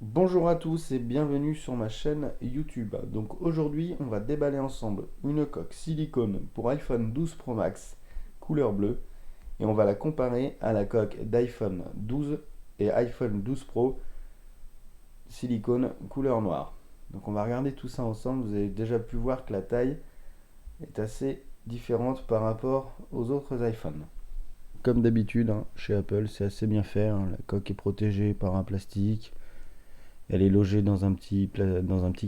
Bonjour à tous et bienvenue sur ma chaîne YouTube. Donc aujourd'hui, on va déballer ensemble une coque silicone pour iPhone 12 Pro Max couleur bleue et on va la comparer à la coque d'iPhone 12 et iPhone 12 Pro silicone couleur noire. Donc on va regarder tout ça ensemble. Vous avez déjà pu voir que la taille est assez différente par rapport aux autres iPhones. Comme d'habitude, chez Apple, c'est assez bien fait, la coque est protégée par un plastique. Elle est logée dans un petit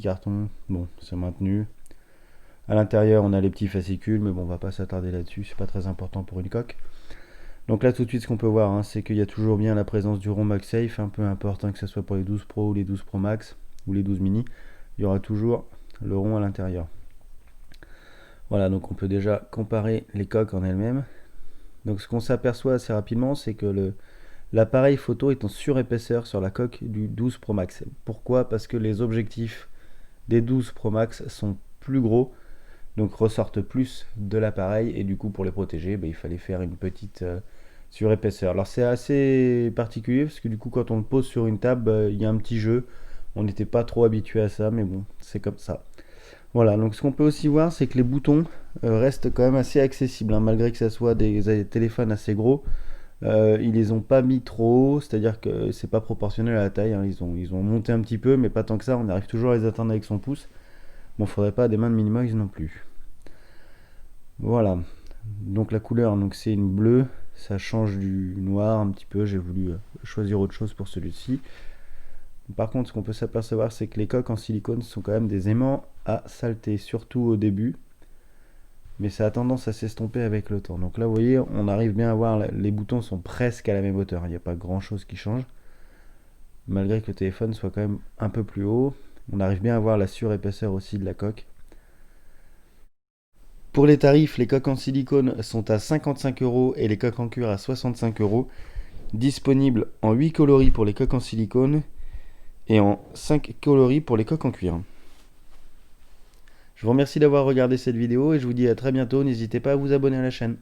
carton. Bon, c'est maintenu. À l'intérieur, on a les petits fascicules, mais bon, on va pas s'attarder là-dessus. C'est pas très important pour une coque. Donc là, tout de suite, ce qu'on peut voir, c'est qu'il y a toujours bien la présence du ROM MagSafe. Peu importe que ce soit pour les 12 Pro ou les 12 Pro Max ou les 12 mini, il y aura toujours le ROM à l'intérieur. Voilà, donc on peut déjà comparer les coques en elles-mêmes. Donc ce qu'on s'aperçoit assez rapidement, c'est que l'appareil photo est en surépaisseur sur la coque du 12 Pro Max. Pourquoi? Parce que les objectifs des 12 Pro Max sont plus gros, donc ressortent plus de l'appareil, et du coup pour les protéger, il fallait faire une petite surépaisseur. Alors c'est assez particulier parce que du coup quand on le pose sur une table, il y a un petit jeu. On n'était pas trop habitué à ça, mais bon, c'est comme ça. Voilà, donc ce qu'on peut aussi voir, c'est que les boutons restent quand même assez accessibles, malgré que ça soit des téléphones assez gros. Ils les ont pas mis trop haut, c'est-à-dire que c'est pas proportionnel à la taille. Ils ont monté un petit peu, mais pas tant que ça. On arrive toujours à les atteindre avec son pouce. Bon, faudrait pas des mains de Minimox non plus. Voilà. Donc la couleur, donc c'est une bleue. Ça change du noir un petit peu. J'ai voulu choisir autre chose pour celui-ci. Par contre, ce qu'on peut s'apercevoir, c'est que les coques en silicone sont quand même des aimants à saleté, surtout au début. Mais ça a tendance à s'estomper avec le temps. Donc là, vous voyez, on arrive bien à voir, les boutons sont presque à la même hauteur. Il n'y a pas grand chose qui change. Malgré que le téléphone soit quand même un peu plus haut, on arrive bien à voir la surépaisseur aussi de la coque. Pour les tarifs, les coques en silicone sont à 55 € et les coques en cuir à 65 €. Disponibles en 8 coloris pour les coques en silicone et en 5 coloris pour les coques en cuir. Je vous remercie d'avoir regardé cette vidéo et je vous dis à très bientôt. N'hésitez pas à vous abonner à la chaîne.